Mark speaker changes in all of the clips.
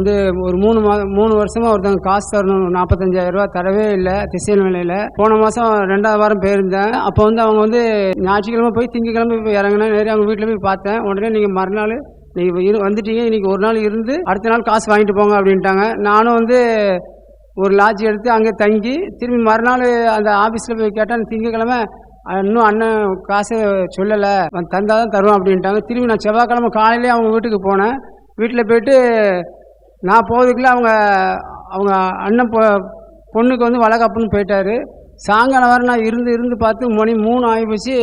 Speaker 1: வந்து ஒரு 3 வருஷமாக ஒருத்தவங்க காசு தரணும், 45,000 ரூபா தரவே இல்லை திசையன் வேலையில். போன மாதம் 2வது வாரம் போயிருந்தேன். அப்போ வந்து அவங்க வந்து ஞாயிற்றுக்கிழமை போய் திங்கக்கிழமை போய் இறங்கினேன். நேரே அவங்க வீட்டில் போய் பார்த்தேன். உடனே நீங்கள் மறுநாள் நீங்கள் வந்துட்டீங்க, இன்றைக்கி ஒரு நாள் இருந்து அடுத்த நாள் காசு வாங்கிட்டு போங்க அப்படின்ட்டாங்க. நானும் வந்து ஒரு லாட்ஜ் எடுத்து அங்கே தங்கி திரும்பி மறுநாள் அந்த ஆஃபீஸில் போய் கேட்டேன். திங்கக்கிழமை இன்னும் அண்ணன் காசு சொல்லலை, தந்தால் தான் தருவோம் அப்படின்ட்டாங்க. திரும்பி நான் செவ்வாய்க்கிழமை காலையிலே அவங்க வீட்டுக்கு போனேன். வீட்டில் போய்ட்டு நான் போகிறதுக்குள்ளே அவங்க அண்ணன் பொண்ணுக்கு வந்து வளகாப்புன்னு போயிட்டார். சாயங்காலம் வர நான் இருந்து பார்த்து மணி 3 ஆகிப்போச்சு.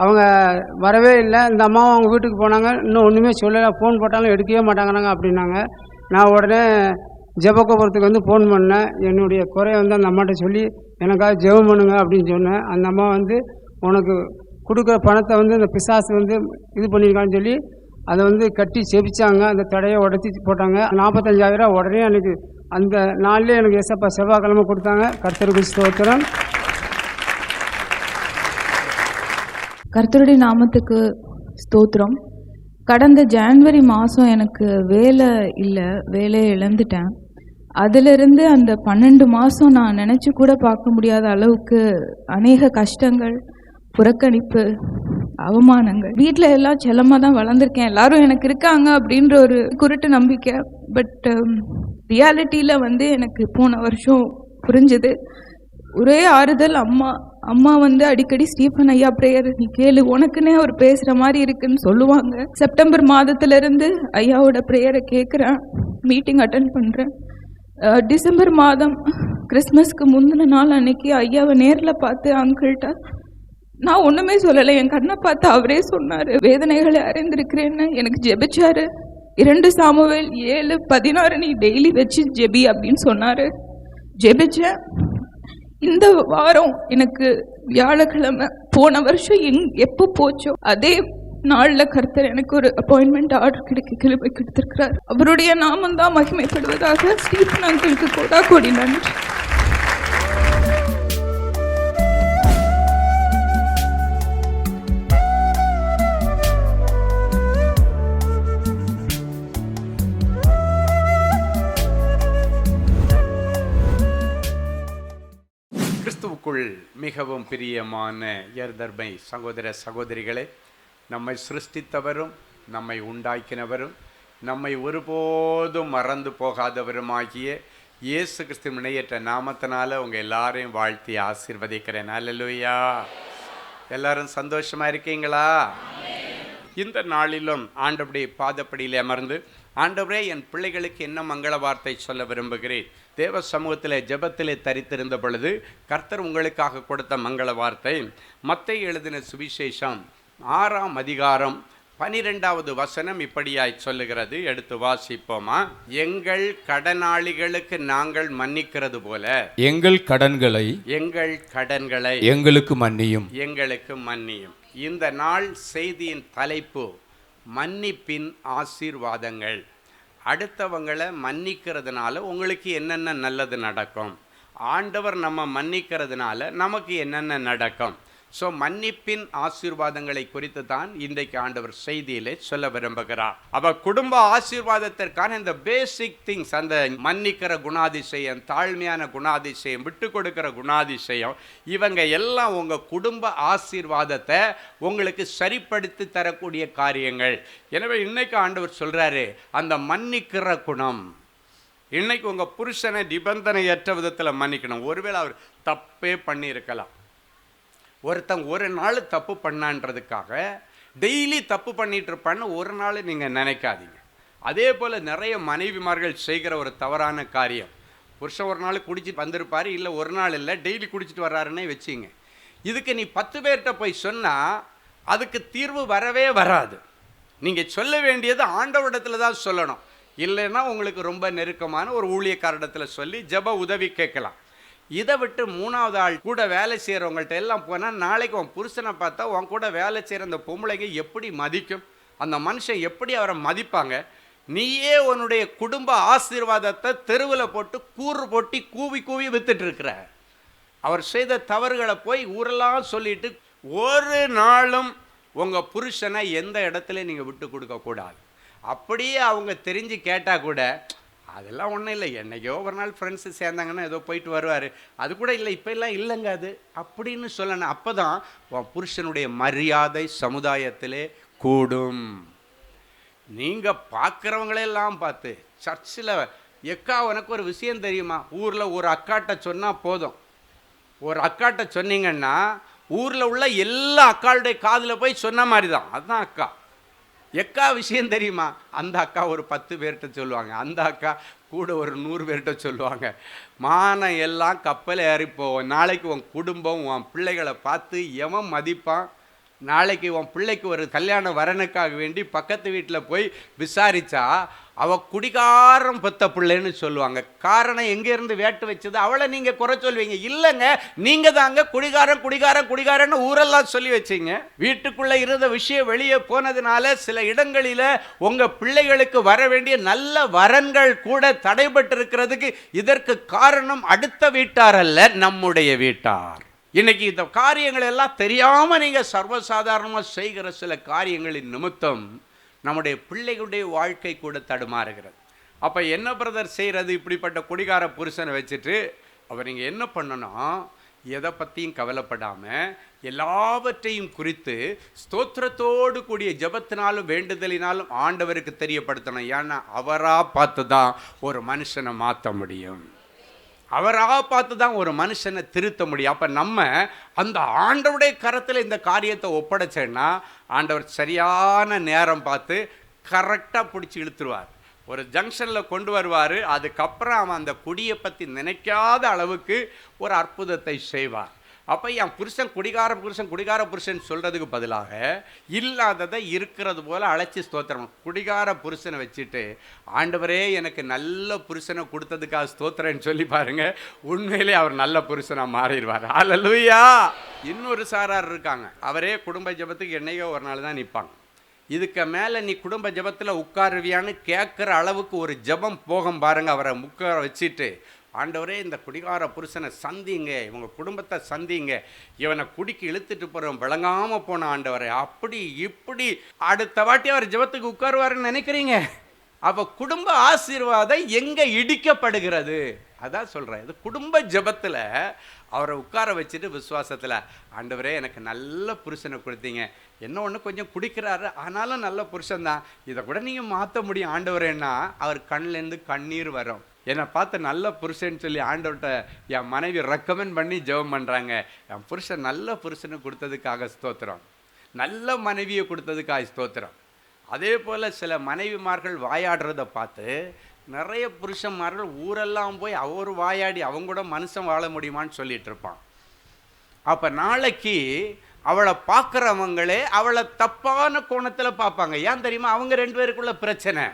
Speaker 1: அவங்க வரவே இல்லை. இந்த அம்மாவும் அவங்க வீட்டுக்கு போனாங்க, இன்னும் ஒன்றுமே சொல்லலை. ஃபோன் போட்டாலும் எடுக்கவே மாட்டாங்கிறாங்க அப்படின்னாங்க. நான் உடனே ஜெபக்கோபுரத்துக்கு வந்து ஃபோன் பண்ணேன். என்னுடைய குறைய வந்து அந்த அம்மாட்ட சொல்லி எனக்காக ஜெபம் பண்ணுங்க அப்படின்னு சொன்னேன். அந்த அம்மா வந்து உனக்கு கொடுக்குற பணத்தை வந்து இந்த பிசாசு வந்து இது பண்ணியிருக்கான்னு சொல்லி அதை வந்து கட்டி செபிச்சாங்க. அந்த தடையை உடச்சி போட்டாங்க. 45,000 உடனே எனக்கு அந்த நாள்லேயே எனக்கு ஏசப்பா செவ்வாய்க்கிழமை கொடுத்தாங்க. கர்த்தருக்கு ஸ்தோத்திரம்.
Speaker 2: கர்த்தருடைய நாமத்துக்கு ஸ்தோத்திரம். கடந்த ஜனவரி மாதம் எனக்கு வேலை இல்லை, வேலையை இழந்துட்டேன். அதிலிருந்து அந்த 12 மாதம் நான் நினச்சி கூட பார்க்க முடியாத அளவுக்கு அநேக கஷ்டங்கள், புறக்கணிப்பு, அவமானங்கள். வீட்டில் எல்லாம் செல்லமாக தான் வளர்ந்துருக்கேன். எல்லாரும் எனக்கு இருக்காங்க அப்படின்ற ஒரு குருட்டு நம்பிக்கை. பட் ரியாலிட்டியில் வந்து எனக்கு போன வருஷம் புரிஞ்சுது. ஒரே ஆறுதல், அம்மா வந்து அடிக்கடி ஸ்டீஃபன் ஐயா பிரேயர் நீ கேளு, உனக்குன்னே அவர் பேசுகிற மாதிரி இருக்குன்னு சொல்லுவாங்க. செப்டம்பர் மாதத்துலேருந்து ஐயாவோட ப்ரேயரை கேட்குறேன், மீட்டிங் அட்டன் பண்ணுறேன். டிசம்பர் மாதம் கிறிஸ்மஸ்க்கு முந்தின நாள் அன்னைக்கு ஐயாவை நேரில் பார்த்து அங்கிள்கிட்ட நான் ஒன்றுமே சொல்லலை, என் கண்ணை பார்த்து அவரே சொன்னார், வேதனைகளை அறிந்திருக்கிறேன்னு எனக்கு ஜெபிச்சாரு. 2 சாமுவேல் 7:16 நீ டெய்லி வச்சு ஜெபி அப்படின்னு சொன்னார். ஜெபிச்சேன். இந்த வாரம் எனக்கு வியாழக்கிழமை போன வருஷம் எப்போ போச்சோ அதே நாளில் கர்த்தர் எனக்கு ஒரு அப்பாயின்மெண்ட் ஆர்டர் கிருபை கொடுத்திருக்கிறார். அவருடைய நாமம் தான் மகிமைப்படுவதாக. ஸ்டீஃபன் அங்கிளுக்கு கோடி நன்றி.
Speaker 3: கிறிஸ்துவுக்குள் மிகவும் பிரியமான எர்தர்மை சகோதர சகோதரிகளே, நம்மை சிருஷ்டித்தவரும் நம்மை உண்டாக்கினவரும் நம்மை ஒருபோதும் மறந்து போகாதவருமாகிய இயேசு கிறிஸ்து இணையற்ற நாமத்தினால உங்கள் எல்லாரையும் வாழ்த்தி ஆசீர்வதிக்கிறேன். அல்லேலூயா. எல்லாரும் சந்தோஷமா இருக்கீங்களா? இந்த நாளிலும் ஆண்டவருடைய பாதப்படியில் அமர்ந்து, ஆண்டவரே என் பிள்ளைகளுக்கு என்ன மங்கள வார்த்தை சொல்ல விரும்புகிறேன். தேவ சமூகத்தில் ஜெபத்திலே தரித்திருந்த பொழுது கர்த்தர் உங்களுக்காக கொடுத்த மங்கள வார்த்தை மத்தேயு எழுதின சுவிசேஷம் 6ஆம் அதிகாரம் 12வது வசனம் இப்படியாய் சொல்லுகிறது. எடுத்து வாசிப்போமா? எங்கள் கடனாளிகளுக்கு நாங்கள் மன்னிக்கிறது போல
Speaker 4: எங்கள் கடன்களை எங்களுக்கு மன்னியும். இந்த நாள் செய்தியின் தலைப்பு மன்னிப்பின் ஆசீர்வாதங்கள். அடுத்தவங்களை மன்னிக்கிறதுனால உங்களுக்கு என்னென்ன நல்லது நடக்கும், ஆண்டவர் நம்ம மன்னிக்கிறதுனால நமக்கு என்னென்ன நடக்கும். ஸோ மன்னிப்பின் ஆசீர்வாதங்களை குறித்து தான் இன்றைக்கு ஆண்டவர் செய்தியிலே சொல்ல விரும்புகிறார். அவ குடும்ப ஆசீர்வாதத்திற்கான இந்த பேசிக் திங்ஸ், அந்த மன்னிக்கிற குணாதிசயம், தாழ்மையான குணாதிசயம், விட்டு கொடுக்கிற குணாதிசயம், இவங்க எல்லாம் உங்கள் குடும்ப ஆசீர்வாதத்தை உங்களுக்கு சரிப்படுத்தி தரக்கூடிய காரியங்கள். எனவே இன்னைக்கு ஆண்டவர் சொல்கிறாரு, அந்த மன்னிக்கிற குணம். இன்னைக்கு உங்கள் புருஷனை நிபந்தனையற்ற விதத்தில் மன்னிக்கணும். ஒருவேளை அவர் தப்பே பண்ணியிருக்கலாம். ஒருத்தங்க ஒரு நாள் தப்பு பண்ணான்றதுக்காக டெய்லி தப்பு பண்ணிட்டு இருப்பான்னு ஒரு நாள் நீங்கள் நினைக்காதீங்க. அதே போல் நிறைய மனைவிமார்கள் செய்கிற ஒரு தவறான காரியம், புருஷன் ஒரு நாள் குடிச்சிட்டு வந்திருப்பார், இல்லை ஒரு நாள் இல்லை டெய்லி குடிச்சிட்டு வர்றாருன்னே வச்சுங்க. இதுக்கு நீ 10 பேர்கிட்ட போய் சொன்னால் அதுக்கு தீர்வு வரவே வராது. நீங்கள் சொல்ல வேண்டியது ஆண்டவரிடத்தில் தான் சொல்லணும். இல்லைன்னா உங்களுக்கு ரொம்ப நெருக்கமான ஒரு ஊழியக்காரிடத்தில் சொல்லி ஜெப உதவி கேட்கலாம். இதை விட்டு 3வது ஆள் கூட வேலை செய்கிறவங்கள்ட்ட எல்லாம் போனால் நாளைக்கு உன் புருஷனை பார்த்தா உன் கூட வேலை செய்கிற அந்த பொம்பளைங்க எப்படி மதிக்கும், அந்த மனுஷன் எப்படி அவரை மதிப்பாங்க. நீயே உன்னுடைய குடும்ப ஆசீர்வாதத்தை தெருவில் போட்டு கூறு போட்டி கூவி வித்துட்டு இருக்கிற. அவர் செய்த தவறுகளை போய் ஊரெல்லாம் சொல்லிட்டு ஒரு நாளும் உங்கள் புருஷனை எந்த இடத்துல நீங்கள் விட்டு கொடுக்கக்கூடாது. அப்படியே அவங்க தெரிஞ்சு கேட்டால் கூட அதெல்லாம் ஒன்றும் இல்லை, என்னைக்கோ ஒரு நாள் ஃப்ரெண்ட்ஸு சேர்ந்தாங்கன்னா ஏதோ போயிட்டு வருவார், அது கூட இல்லை, இப்போ எல்லாம் இல்லைங்க அது அப்படின்னு சொல்லணும். அப்போ தான் உன் புருஷனுடைய மரியாதை சமுதாயத்திலே கூடும். நீங்கள் பார்க்குறவங்களெல்லாம் பார்த்து சர்ச்சில் எக்கா உனக்கு ஒரு விஷயம் தெரியுமா, ஊரில் ஒரு அக்காட்ட சொன்னால் போதும், ஒரு அக்காட்ட சொன்னீங்கன்னா ஊரில் உள்ள எல்லா அக்காளுடைய காதில் போய் சொன்ன மாதிரி தான், அதுதான் அக்கா. எக்கா விஷயம் தெரியுமா, அந்த அக்கா ஒரு 10 பேர்கிட்ட சொல்லுவாங்க, அந்த அக்கா கூட ஒரு 100 பேர்கிட்ட சொல்லுவாங்க. மானம் எல்லாம் கப்பல் ஏறி போவோம். நாளைக்கு உன் குடும்பம் உன் பிள்ளைகளை பார்த்து எவன் மதிப்பான்? நாளைக்கு உன் பிள்ளைக்கு ஒரு கல்யாண வரனுக்காக வேண்டி பக்கத்து வீட்டில் போய் விசாரித்தா அவள் குடிகாரம் பெத்த பிள்ளைன்னு சொல்லுவாங்க. காரணம் எங்கேருந்து வேட்டு வச்சது, அவளை நீங்கள் குறை சொல்வீங்க. இல்லைங்க, நீங்கள் தாங்க குடிகாரன் குடிகாரன் குடிகாரன்னு ஊரெல்லாம் சொல்லி வச்சிங்க. வீட்டுக்குள்ளே இருந்த விஷயம் வெளியே போனதுனால சில இடங்களில் உங்கள் பிள்ளைகளுக்கு வர வேண்டிய நல்ல வரன்கள் கூட தடைபட்டிருக்கிறதுக்கு இதற்கு காரணம் அடுத்த வீட்டார் அல்ல, நம்முடைய வீட்டார். இன்னைக்கு இந்த காரியங்கள் எல்லாம் தெரியாமல் நீங்கள் சர்வசாதாரணமாக செய்கிற சில காரியங்களின் நிமித்தம் நம்முடைய பிள்ளைகளுடைய வாழ்க்கை கூட தடுமாறுகிறது. அப்போ என்ன பிரதர் செய்கிறது? இப்படிப்பட்ட குடிகார புருஷனை வச்சுட்டு அவர் நீங்கள் என்ன பண்ணணும், எதை பற்றியும் கவலைப்படாமல் எல்லாவற்றையும் குறித்து ஸ்தோத்திரத்தோடு கூடிய ஜெபத்தினாலும் வேண்டுதலினாலும் ஆண்டவருக்கு தெரியப்படுத்தணும். ஏன்னா அவராக பார்த்து தான் ஒரு மனுஷனை மாற்ற முடியும், அவராக பார்த்து தான் ஒரு மனுஷனை திருத்த முடியும். அப்போ நம்ம அந்த ஆண்டவருடைய கரத்தில் இந்த காரியத்தை ஒப்படைச்சேன்னா ஆண்டவர் சரியான நேரம் பார்த்து கரெக்டாக பிடிச்சி இழுத்துருவார், ஒரு ஜங்ஷனில் கொண்டு வருவார். அதுக்கப்புறம் அவன் அந்த குடியை பற்றி நினைக்காத அளவுக்கு ஒரு அற்புதத்தை செய்வார். அப்போ என் புருஷன் குடிகார புருஷன் சொல்கிறதுக்கு பதிலாக இல்லாததை இருக்கிறது போல் அழைச்சி ஸ்தோத்திரம். குடிகார புருஷனை வச்சுட்டு ஆண்டவரே எனக்கு நல்ல புருஷனை கொடுத்ததுக்காக ஸ்தோத்திரன்னு சொல்லி பாருங்க, உண்மையிலே அவர் நல்ல புருஷனாக மாறிடுவார். அல்லேலூயா. இன்னொரு சாரார் இருக்காங்க, அவரே குடும்ப ஜெபத்துக்கு என்னையோ ஒரு நாள் தான் நிற்பாங்க. இதுக்கு மேலே நீ குடும்ப ஜெபத்தில் உட்காருவியான்னு கேட்குற அளவுக்கு ஒரு ஜெபம் போகும் பாருங்க. அவரை உட்கார வச்சுட்டு ஆண்டவரே இந்த குடிகார புருஷனை சந்திங்க, இவங்க குடும்பத்தை சந்திங்க, இவனை குடிக்கு இழுத்துட்டு போகிறவன் விளங்காமல் போன ஆண்டவரே, அப்படி இப்படி அடுத்த வாட்டி அவர் ஜெபத்துக்கு உட்காருவாருன்னு நினைக்கிறீங்க? அப்போ குடும்ப ஆசீர்வாதம் எங்கே இடிக்கப்படுகிறது? அதான் சொல்கிறேன், இது குடும்ப ஜெபத்தில் அவரை உட்கார வச்சுட்டு விசுவாசத்தில் ஆண்டவரே எனக்கு நல்ல புருஷனை கொடுத்தீங்க, என்ன ஒன்று கொஞ்சம் குடிக்கிறாரு ஆனாலும் நல்ல புருஷன்தான், இதை கூட நீங்கள் மாற்ற முடியும் ஆண்டவரேன்னா அவர் கண்ணிலேருந்து கண்ணீர் வரும். என்னை பார்த்து நல்ல புருஷன்னு சொல்லி ஆண்டவர்கிட்ட என் மனைவி ரெக்கமெண்ட் பண்ணி ஜெபம் பண்ணுறாங்க, என் புருஷன் நல்ல புருஷனை கொடுத்ததுக்காக ஸ்தோத்திரம், நல்ல மனைவியை கொடுத்ததுக்காக ஸ்தோத்திரம். அதே போல் சில மனைவிமார்கள் வாயாடுறதை பார்த்து நிறைய புருஷன்மார்கள் ஊரெல்லாம் போய் அவர் வாயாடி அவங்க கூட மனுஷன் வாழ முடியுமான்னு சொல்லிட்டு இருப்பான். அப்போ நாளைக்கு அவளை பார்க்குறவங்களே அவளை தப்பான கோணத்தில் பார்ப்பாங்க. ஏன் தெரியுமா? அவங்க 2 பேருக்குள்ள பிரச்சனை.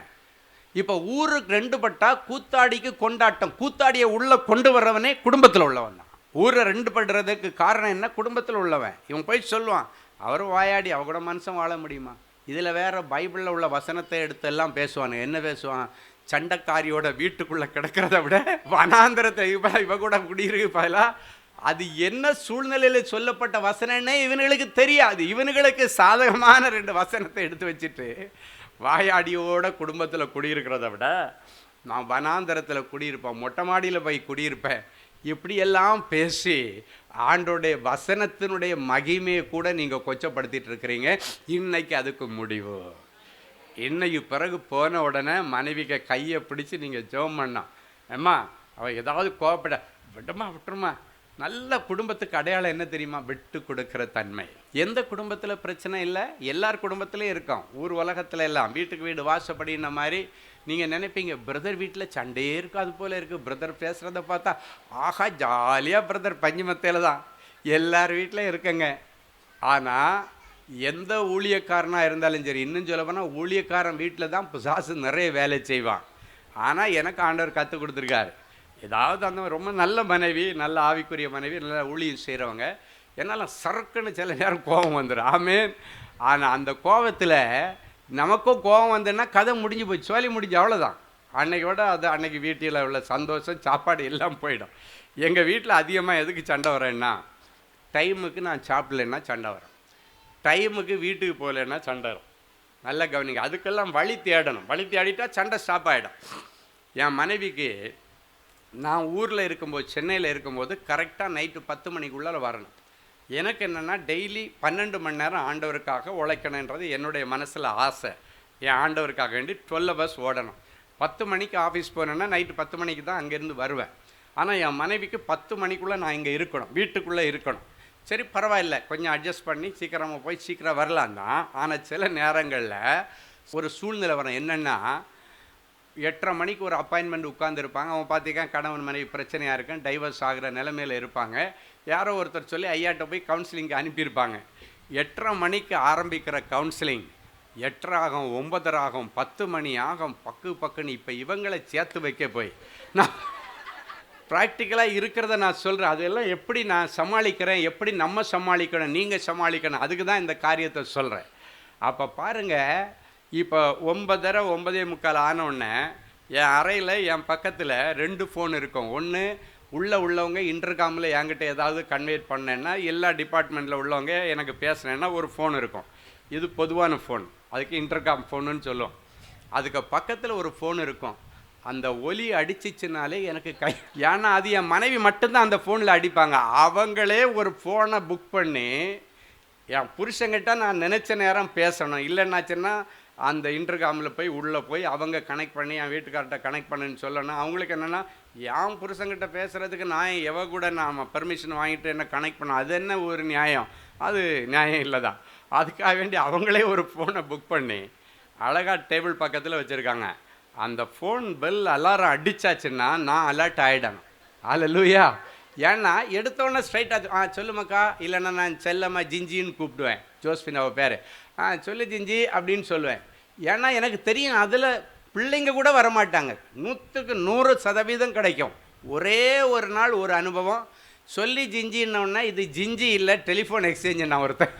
Speaker 4: இப்போ ஊருக்கு 2 பட்டா கூத்தாடிக்கு கொண்டாட்டம். கூத்தாடியை உள்ளே கொண்டு வர்றவனே குடும்பத்தில் உள்ளவன் தான். ஊரை 2 படுறதுக்கு காரணம் என்ன? குடும்பத்தில் உள்ளவன். இவன் போய் சொல்லுவான் அவரும் வாயாடி அவ கூட மனுஷன் வாழ முடியுமா? இதில் வேறு பைபிளில் உள்ள வசனத்தை எடுத்து எல்லாம் பேசுவானு. என்ன பேசுவான்? சண்டைக்காரியோட வீட்டுக்குள்ளே கிடக்கிறத விட வனாந்திரத்தை இவ கூட குடியிருப்பாளா? அது என்ன சூழ்நிலையில் சொல்லப்பட்ட வசனன்னே இவனுங்களுக்கு தெரியாது. இவனுங்களுக்கு சாதகமான 2 வசனத்தை எடுத்து வச்சுட்டு வாயாடியோட குடும்பத்தில் குடியிருக்கிறத விட நான் வனாந்தரத்தில் குடியிருப்பேன், மொட்டை மாடியில் போய் குடியிருப்பேன், இப்படியெல்லாம் பேசி ஆண்டோடைய வசனத்தினுடைய மகிமையை கூட நீங்கள் கொச்சப்படுத்திட்டு இருக்கிறீங்க. இன்னைக்கு அதுக்கு முடிவு. இன்னைக்கு பிறகு போன உடனே மனைவிக்கு கையை பிடிச்சி நீங்கள் ஜெபம் பண்ணான், அம்மா அவள் ஏதாவது கோவப்பட விட்டுருமா. நல்ல குடும்பத்துக்கு அடையாளம் என்ன தெரியுமா? விட்டு கொடுக்குற தன்மை. எந்த குடும்பத்தில் பிரச்சனை இல்லை? எல்லார் குடும்பத்திலையும் இருக்கும். ஊர் உலகத்தில் எல்லாம் வீட்டுக்கு வீடு வாசப்படின மாதிரி நீங்கள் நினைப்பீங்க பிரதர் வீட்டில் சண்டையே இருக்கும், அது போல் இருக்குது. பிரதர் பேசுகிறத பார்த்தா ஆஹா ஜாலியாக பிரதர் பஞ்சுமத்தையில் தான் எல்லார் வீட்டிலையும் இருக்குங்க. ஆனால் எந்த ஊழியக்காரனாக இருந்தாலும் சரி, இன்னும் சொல்ல போனால் ஊழியக்காரன் வீட்டில் தான் பிசாசு நிறைய வேலை செய்வான். ஆனால் எனக்கு ஆண்டவர் கற்றுக் கொடுத்துருக்காரு, ஏதாவது அந்த ரொம்ப நல்ல மனைவி, நல்ல ஆவிக்குரிய மனைவி, நல்ல ஊழியம் செய்கிறவங்க, என்னால் சறுக்குன்னு சில நேரம் கோபம் வந்துடும். ஆமேன். ஆனால் அந்த கோபத்தில் நமக்கும் கோபம் வந்துன்னா கதை முடிஞ்சு போய் சோழி முடிஞ்சு, அவ்வளோதான். அன்னைக்கோட அது அன்னைக்கு வீட்டில் உள்ள சந்தோஷம் சாப்பாடு எல்லாம் போயிடும். எங்கள் வீட்டில் அதிகமாக எதுக்கு சண்டை வரேன்னா, டைமுக்கு நான் சாப்பிடலன்னா சண்டை வரும், டைமுக்கு வீட்டுக்கு போகலன்னா சண்டை வரும். நல்லா கவனிங்க. அதுக்கெல்லாம் வழி தேடணும். வழி தேடிட்டா சண்டை ஸ்டாப் ஆகிடும். என் மனைவிக்கு நான் ஊரில் இருக்கும்போது, சென்னையில் இருக்கும்போது கரெக்டாக நைட்டு 10 மணிக்குள்ளே வரணும். எனக்கு என்னென்னா டெய்லி 12 மணி நேரம் ஆண்டவருக்காக உழைக்கணுன்றது என்னுடைய மனசில் ஆசை. என் ஆண்டவருக்காக வேண்டி 12 hours ஓடணும். 10 மணிக்கு ஆஃபீஸ் போனேன்னா நைட்டு 10 மணிக்கு தான் அங்கேருந்து வருவேன். ஆனால் என் மனைவிக்கு 10 மணிக்குள்ளே நான் இங்கே இருக்கணும், வீட்டுக்குள்ளே இருக்கணும். சரி பரவாயில்ல, கொஞ்சம் அட்ஜஸ்ட் பண்ணி சீக்கிரமாக போய் சீக்கிரம் வரலாம் தான். ஆனால் சில நேரங்களில் ஒரு சூழ்நிலை வரும். என்னென்னா 8:30 மணிக்கு ஒரு அப்பாயின்மெண்ட் உட்காந்துருப்பாங்க. அவன் பார்த்திக்கான் கணவன் மனைவி பிரச்சனையாக இருக்கேன், டைவர்ஸ் ஆகிற நிலைமையில் இருப்பாங்க. யாரோ ஒருத்தர் சொல்லி ஐயாட்ட போய் கவுன்சிலிங்க்கு அனுப்பியிருப்பாங்க. 8:30 மணிக்கு ஆரம்பிக்கிற கவுன்சிலிங் 8:30 ஆகும், 9:30 ஆகும், 10 மணி ஆகும், பக்குன்னு. இப்போ இவங்களை சேர்த்து வைக்க போய் நான் ப்ராக்டிக்கலாக இருக்கிறத நான் சொல்கிறேன். அதெல்லாம் எப்படி நான் சமாளிக்கிறேன், எப்படி நம்ம சமாளிக்கணும், நீங்கள் சமாளிக்கணும், அதுக்கு தான் இந்த காரியத்தை சொல்கிறேன். அப்போ பாருங்கள், இப்போ 9:30 9:45 ஆனோடனே என் அறையில் என் பக்கத்தில் 2 ஃபோன் இருக்கும். ஒன்று உள்ளவங்க இன்டர்காமில் என்கிட்ட ஏதாவது கன்வேட் பண்ணேன்னா, எல்லா டிபார்ட்மெண்ட்டில் உள்ளவங்க எனக்கு பேசுனேன்னா ஒரு ஃபோன் இருக்கும். இது பொதுவான ஃபோன், அதுக்கு இன்டர்காம் ஃபோனுன்னு சொல்லுவோம். அதுக்கு பக்கத்தில் ஒரு ஃபோன் இருக்கும். அந்த ஒலி அடிச்சிச்சுனாலே எனக்கு ஏன்னா அது என் மனைவி மட்டும்தான் அந்த ஃபோனில் அடிப்பாங்க. அவங்களே ஒரு ஃபோனை புக் பண்ணி என் புருஷங்கிட்ட நான் நினச்ச நேரம் பேசணும். இல்லைன்னாச்சுன்னா அந்த இன்டர்காமில் போய் உள்ளே போய் அவங்க கனெக்ட் பண்ணி என் வீட்டுக்கார்ட்ட கனெக்ட் பண்ணுன்னு சொல்லணும். அவங்களுக்கு என்னென்னா, என் புருஷங்கிட்ட பேசுகிறதுக்கு நான் கூட நாம் பெர்மிஷன் வாங்கிட்டு என்ன கனெக்ட் பண்ணோம், அது என்ன ஒரு நியாயம்? அது நியாயம் இல்லை தான். அதுக்காக வேண்டி அவங்களே ஒரு ஃபோனை புக் பண்ணி அழகாக டேபிள் பக்கத்தில் வச்சுருக்காங்க. அந்த ஃபோன் பெல் அலாரம் அடித்தாச்சுன்னா நான் அலர்ட் ஆகிடணும். அல்லேலூயா. ஏன்னா எடுத்தோடனே ஸ்ட்ரைட்டாக சொல்லுமாக்கா, இல்லைன்னா நான் செல்லம்மா ஜிஞ்சின்னு கூப்பிடுவேன். ஜோஸ்பின் அவள் பேர். சொல்லு ஜிஞ்சி அப்படின்னு சொல்லுவேன். ஏன்னா எனக்கு தெரியும் அதில் பிள்ளைங்க கூட வரமாட்டாங்க. 100க்கு 100% கிடைக்கும். ஒரே ஒரு நாள் ஒரு அனுபவம். சொல்லி ஜிஞ்சின்னொன்னே இது ஜிஞ்சி இல்லை, டெலிஃபோன் எக்ஸ்சேஞ்சு. நான் ஒருத்தன்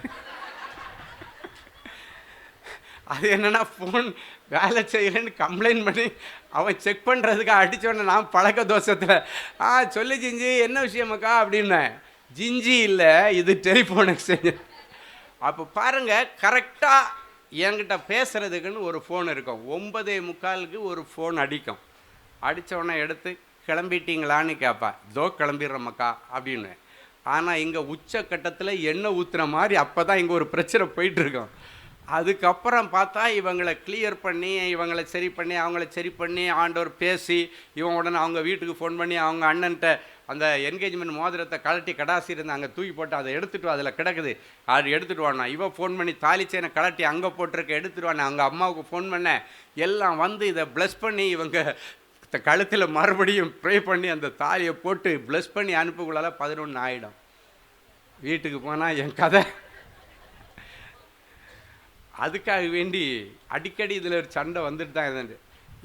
Speaker 4: அது என்னென்னா ஃபோன் வேலை செய்யலைன்னு கம்ப்ளைண்ட் பண்ணி அவன் செக் பண்ணுறதுக்கு அடித்தோடனே நான் பழக்க தோஷத்தில் சொல்லி ஜிஞ்சி என்ன விஷயமாக்கா அப்படின்னேன். ஜிஞ்சி இல்லை, இது டெலிஃபோன் எக்ஸ்சேஞ்சு. அப்போ பாருங்கள், கரெக்டாக என்கிட்ட பேசுகிறதுக்குன்னு ஒரு ஃபோன் இருக்கும். 9:45க்கு ஒரு ஃபோன் அடிக்கும். அடித்தோடனே எடுத்து கிளம்பிட்டீங்களான்னு கேட்பா. இதோ கிளம்பிடுறோம்க்கா அப்படின்னு. ஆனால் இங்கே உச்சக்கட்டத்தில் எண்ணெய் ஊற்றுற மாதிரி அப்போ தான் இங்கே ஒரு பிரச்சனை போயிட்டுருக்கோம். அதுக்கப்புறம் பார்த்தா இவங்களை கிளியர் பண்ணி, இவங்களை சரி பண்ணி, அவங்கள சரி பண்ணி, ஆண்டவர் பேசி, இவன் உடனே அவங்க வீட்டுக்கு ஃபோன் பண்ணி அவங்க அண்ணன்ட்ட அந்த என்கேஜ்மெண்ட் மோதிரத்தை கழட்டி கடாசி இருந்து அங்கே தூக்கி போட்டு அதை எடுத்துகிட்டு அதில் கிடக்குது, அது எடுத்துகிட்டு வானா. இவன் ஃபோன் பண்ணி தாலிச்சேனை கழட்டி அங்கே போட்டிருக்க எடுத்துகிட்டு வானே. அவங்க அம்மாவுக்கு ஃபோன் பண்ண, எல்லாம் வந்து இதை ப்ளஸ் பண்ணி இவங்க கழுத்தில் மறுபடியும் ப்ரே பண்ணி அந்த தாலியை போட்டு ப்ளஸ் பண்ணி அனுப்புக்குள்ளால 11 ஆகிடும். வீட்டுக்கு போனால் என் கதை. அதுக்காக வேண்டி அடிக்கடி இதில் ஒரு சண்டை வந்துட்டு தான் இருந்தது.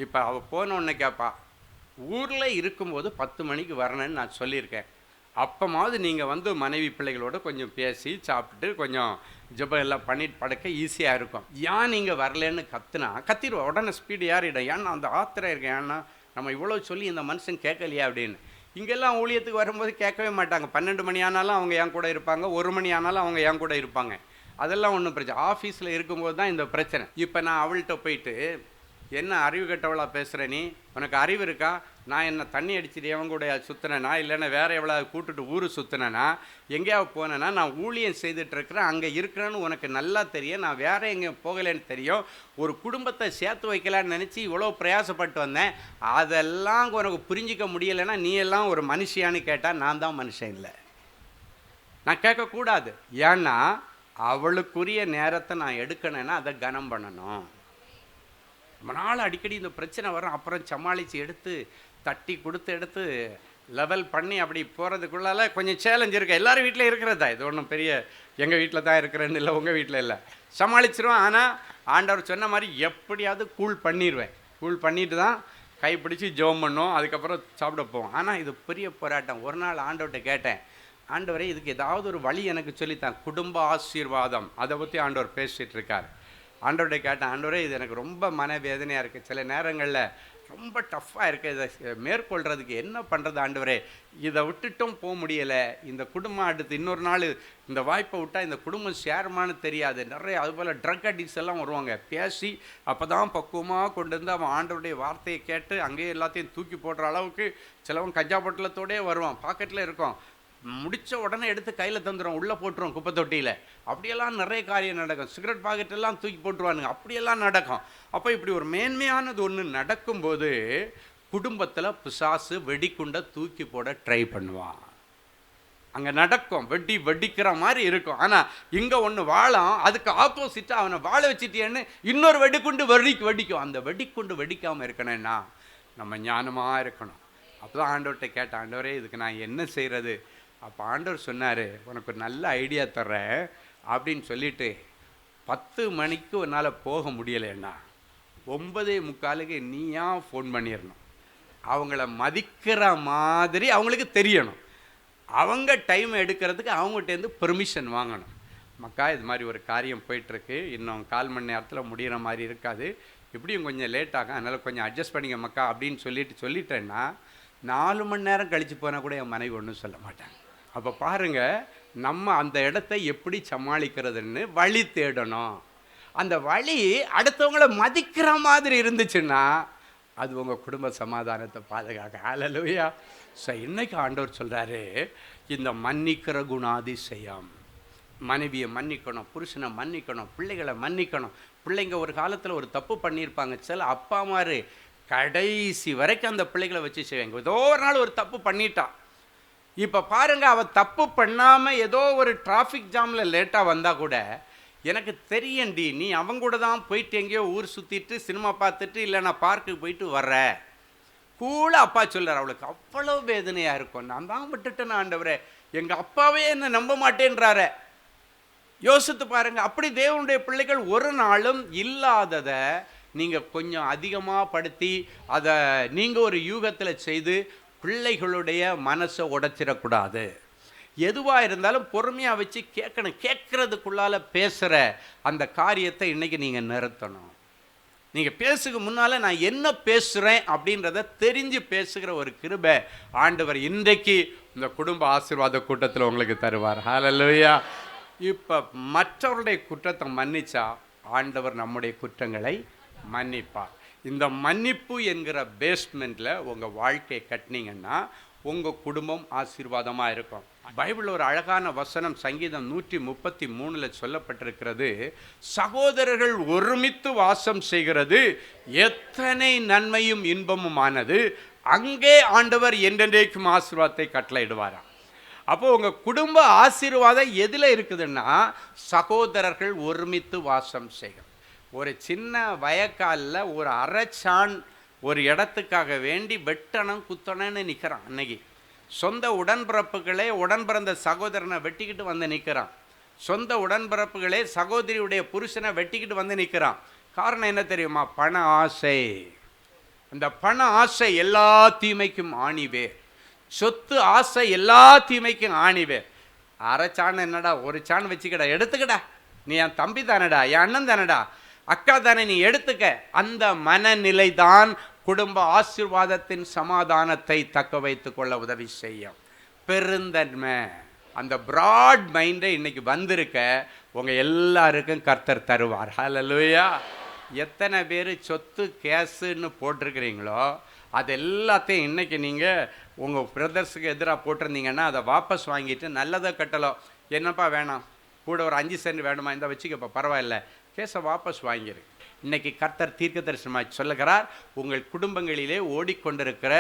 Speaker 4: இப்போ அவள் போனோடனே கேட்பா, ஊரில் இருக்கும்போது 10 மணிக்கு வரணுன்னு நான் சொல்லியிருக்கேன். அப்போமாவது நீங்கள் வந்து மனைவி பிள்ளைகளோட கொஞ்சம் பேசி சாப்பிட்டுட்டு கொஞ்சம் ஜெபம் எல்லாம் பண்ணிட்டு படுக்க ஈஸியாக இருக்கும். ஏன் நீங்கள் வரலன்னு கத்திடுவோம். உடனே ஸ்பீடு ஏறிடும். ஏன்னா அந்த ஆத்திரம் இருக்கேன். ஏன்னா நம்ம இவ்வளோ சொல்லி இந்த மனுஷன் கேட்கலையா அப்படின்னு. இங்கெல்லாம் ஊழியத்துக்கு வரும்போது கேட்கவே மாட்டாங்க. 12 மணி ஆனாலும் அவங்க என் கூட இருப்பாங்க, 1 மணி ஆனாலும் அவங்க என் கூட இருப்பாங்க. அதெல்லாம் ஒன்றும் பிரச்சனை. ஆஃபீஸில் இருக்கும்போது தான் இந்த பிரச்சனை. இப்போ நான் அவள்கிட்ட போயிட்டு, என்ன அறிவு கெட்டவளா பேசுகிற நீ, உனக்கு அறிவு இருக்கா, நான் என்ன தண்ணி அடிச்சுட்டு எவன் கூட சுற்றினேனா, இல்லைன்னா வேறு எவ்வளோ கூட்டுட்டு ஊர் சுற்றினேனா, எங்கேயாவது போனேன்னா, நான் ஊழியம் செய்துட்ருக்கிறேன், அங்கே இருக்கிறேன்னு உனக்கு நல்லா தெரியும், நான் வேறு எங்கேயும் போகலைன்னு தெரியும், ஒரு குடும்பத்தை சேர்த்து வைக்கலான்னு நினச்சி இவ்வளோ பிரயாசப்பட்டு வந்தேன், அதெல்லாம் உனக்கு புரிஞ்சிக்க முடியலைன்னா நீ எல்லாம் ஒரு மனுஷியான்னு கேட்டால் நான் தான் மனுஷன் இல்லை. நான் கேட்கக்கூடாது. ஏன்னா அவளுக்குரிய நேரத்தை நான் எடுக்கணுன்னா அதை கனம் பண்ணணும். ரொம்ப நாள் அடிக்கடி இந்த பிரச்சனை வரும். அப்புறம் சமாளித்து எடுத்து தட்டி கொடுத்து எடுத்து லெவல் பண்ணி அப்படி போகிறதுக்குள்ளால கொஞ்சம் சேலஞ்ச் இருக்குது. எல்லோரும் வீட்டில் இருக்கிறதா, இது ஒன்றும் பெரிய எங்கள் வீட்டில் தான் இருக்கிறேன்னு இல்லை, உங்கள் வீட்டில் இல்லை, சமாளிச்சிருவேன். ஆனால் ஆண்டவர் சொன்ன மாதிரி எப்படியாவது கூல் பண்ணிடுவேன். கூல் பண்ணிட்டு தான் கைப்பிடிச்சி ஜெபம் பண்ணோம், அதுக்கப்புறம் சாப்பிட போவோம். ஆனால் இது பெரிய போராட்டம். ஒரு நாள் ஆண்டவர்கிட்ட கேட்டேன், ஆண்டவரே இதுக்கு ஏதாவது ஒரு வழி எனக்கு சொல்லித்தான். குடும்ப ஆசீர்வாதம் அதை பற்றி ஆண்டவர் பேசிகிட்டு இருக்கார். ஆண்டவர்கிட்ட கேட்டேன், ஆண்டவரே இது எனக்கு ரொம்ப மனவேதனையாக இருக்குது. சில நேரங்களில் ரொம்ப டஃப்பாக இருக்குது, இதை மேற்கொள்கிறதுக்கு என்ன பண்ணுறது ஆண்டவரே, இதை விட்டுட்டும் போக முடியலை, இந்த குடும்பம் அடுத்து இன்னொரு நாள் இந்த வாய்ப்பை விட்டால் இந்த குடும்பம் சேருமான்னு தெரியாது. நிறைய அதுபோல் ட்ரக் அடிக்ட்ஸ் எல்லாம் வருவாங்க, பேசி அப்போ தான் பக்குவமாக கொண்டு வந்து அவன் ஆண்டவருடைய வார்த்தையை கேட்டு அங்கேயே எல்லாத்தையும் தூக்கி போடுற அளவுக்கு சிலவன் கஞ்சா பொட்டலத்தோடே வருவான், பாக்கெட்டில் இருக்கும், முடித்த உடனே எடுத்து கையில் தந்துடும், உள்ளே போட்டுருவோம் குப்பை தொட்டியில். அப்படியெல்லாம் நிறைய காரியம் நடக்கும். சிகரெட் பாக்கெட்டெல்லாம் தூக்கி போட்டுருவானுங்க, அப்படியெல்லாம் நடக்கும். அப்போ இப்படி ஒரு மேன்மையானது ஒன்று நடக்கும்போது குடும்பத்தில் பிசாசு வெடிக்குண்டை தூக்கி போட ட்ரை பண்ணுவான். அங்கே நடக்கும், வெடிக்கிற மாதிரி இருக்கும். ஆனால் இங்கே ஒன்று வாழும், அதுக்கு ஆப்போசிட்டாக அவனை வாழ வச்சுட்டேன்னு இன்னொரு வெடிக்குண்டு வெடிக்கும். அந்த வெடிக்குண்டு வெடிக்காமல் இருக்கணும்னா நம்ம ஞானமாக இருக்கணும். அப்போ தான் ஆண்டவர்கிட்ட கேட்டேன், ஆண்டவரே இதுக்கு நான் என்ன செய்கிறது? அப்போ ஆண்டவர் சொன்னார், உனக்கு ஒரு நல்ல ஐடியா தர்றேன் அப்படின்னு சொல்லிட்டு 10 மணிக்கு உன்னால் போக முடியலைன்னா 9:45 நீயா ஃபோன் பண்ணிடணும். அவங்கள மதிக்கிற மாதிரி அவங்களுக்கு தெரியணும். அவங்க டைம் எடுக்கிறதுக்கு அவங்ககிட்டேருந்து பெர்மிஷன் வாங்கணும். மக்கா இது மாதிரி ஒரு காரியம் போயிட்டுருக்கு, இன்னும் 1/4 மணி நேரத்தில் முடிகிற மாதிரி இருக்காது, இப்படியும் கொஞ்சம் லேட் ஆகும், அதனால் கொஞ்சம் அட்ஜஸ்ட் பண்ணிங்க மக்கா அப்படின்னு சொல்லிட்டேன்னா 4 மணி நேரம் கழித்து போனால் கூட என் மனைவி ஒன்றும் சொல்ல மாட்டாங்க. அப்போ பாருங்கள், நம்ம அந்த இடத்த எப்படி சமாளிக்கிறதுன்னு வழி தேடணும். அந்த வழி அடுத்தவங்கள மதிக்கிற மாதிரி இருந்துச்சுன்னா அது உங்கள் குடும்ப சமாதானத்தை பாதுகாக்க. ஹல்லேலூயா. ஸோ இன்னைக்கு ஆண்டவர் சொல்கிறாரு, இந்த மன்னிக்கிற குணாதிசயம், மனைவியை மன்னிக்கணும், புருஷனை மன்னிக்கணும், பிள்ளைகளை மன்னிக்கணும். பிள்ளைங்க ஒரு காலத்தில் ஒரு தப்பு பண்ணியிருப்பாங்க, சில அப்பா அம்மாரு கடைசி வரைக்கும் அந்த பிள்ளைகளை வச்சு செய்வாங்க. ஏதோ ஒரு நாள் ஒரு தப்பு பண்ணிட்டான், இப்போ பாருங்கள் அவள் தப்பு பண்ணாமல் ஏதோ ஒரு டிராஃபிக் ஜாமில் லேட்டாக வந்தால் கூட எனக்கு தெரியண்டி, நீ அவங்க கூட தான் போயிட்டு எங்கேயோ ஊர் சுற்றிட்டு சினிமா பார்த்துட்டு இல்லை நான் பார்க்குக்கு போயிட்டு வர்ற கூட அப்பா சொல்கிறார். அவளுக்கு அவ்வளோ வேதனையாக இருக்கும். நான் தான் விட்டுட்டேன் ஆண்டவரே, எங்கள் அப்பாவே என்னை நம்ப மாட்டேன்றார. யோசித்து பாருங்கள். அப்படி தேவனுடைய பிள்ளைகள் ஒரு நாளும் இல்லாததை நீங்கள் கொஞ்சம் அதிகமாக படுத்தி அதை நீங்கள் ஒரு யூகத்தில் செய்து பிள்ளைகளுடைய மனசை உடைச்சிடக்கூடாது. எதுவாக இருந்தாலும் பொறுமையாக வச்சு கேட்கணும். கேட்கறதுக்குள்ளால பேசுகிற அந்த காரியத்தை இன்றைக்கி நீங்கள் நிறுத்தணும். நீங்கள் பேசுக்கு முன்னால் நான் என்ன பேசுகிறேன் அப்படின்றத தெரிஞ்சு பேசுகிற ஒரு கிருபை ஆண்டவர் இன்றைக்கு இந்த குடும்ப ஆசீர்வாத கூட்டத்தில் உங்களுக்கு தருவார். ஹல்லேலூயா. இப்போ மற்றவருடைய குற்றத்தை மன்னிச்சா ஆண்டவர் நம்முடைய குற்றங்களை மன்னிப்பார். இந்த மன்னிப்பு என்கிற பேஸ்மெண்ட்டில் உங்கள் வாழ்க்கையை கட்டினீங்கன்னா உங்கள் குடும்பம் ஆசீர்வாதமாக இருக்கும். பைபிளில் ஒரு அழகான வசனம் சங்கீதம் 133 சொல்லப்பட்டிருக்கிறது, சகோதரர்கள் ஒருமித்து வாசம் செய்கிறது எத்தனை நன்மையும் இன்பமுமானது, அங்கே ஆண்டவர் என்றென்றைக்கும் ஆசீர்வாதத்தை கட்டளையிடுவாராம். அப்போ உங்கள் குடும்ப ஆசீர்வாதம் எதில் இருக்குதுன்னா சகோதரர்கள் ஒருமித்து வாசம் செய்கிறது. ஒரு சின்ன வயக்காலில் ஒரு அரைச்சான் ஒரு இடத்துக்காக வேண்டி வெட்டணும் குத்தணும்னு நிற்கிறான். அன்னைக்கு சொந்த உடன்பிறப்புகளே உடன் பிறந்த சகோதரனை வெட்டிக்கிட்டு வந்து நிற்கிறான். சொந்த உடன்பிறப்புகளே சகோதரியுடைய புருஷனை வெட்டிக்கிட்டு வந்து நிற்கிறான். காரணம் என்ன தெரியுமா? பண ஆசை. அந்த பண ஆசை எல்லா தீமைக்கும் ஆணிவேர். சொத்து ஆசை எல்லா தீமைக்கும் ஆணிவேர். அரைச்சான் என்னடா, ஒரு சான் வச்சுக்கடா, எடுத்துக்கடா, நீ என் தம்பி தானடா, என் அண்ணன் தானடா, அக்கா தானே, நீ எடுத்துக்க. அந்த மனநிலை தான் குடும்ப ஆசீர்வாதத்தின் சமாதானத்தை தக்க வைத்து கொள்ள உதவி செய்யும். பெருந்தன்மை, அந்த பிராட் மைண்டை இன்னைக்கு வந்திருக்க உங்கள் எல்லாருக்கும் கர்த்தர் தருவார். ஹல்லேலூயா. எத்தனை பேர் சொத்து கேஸுன்னு போட்டிருக்கிறீங்களோ அது எல்லாத்தையும் இன்றைக்கி நீங்கள் உங்கள் பிரதர்ஸுக்கு எதிராக போட்டிருந்தீங்கன்னா அதை வாபஸ் வாங்கிட்டு நல்லதை கட்டலாம். என்னப்பா வேணாம், கூட ஒரு 5 சென்ட் வேணுமா, இந்த வச்சுக்கப்பா, பரவாயில்ல, கேஸை வாபஸ் வாங்கிரு. இன்றைக்கி கர்த்தர் தீர்க்க தரிசனமாக சொல்லுகிறார், உங்கள் குடும்பங்களிலே ஓடிக்கொண்டிருக்கிற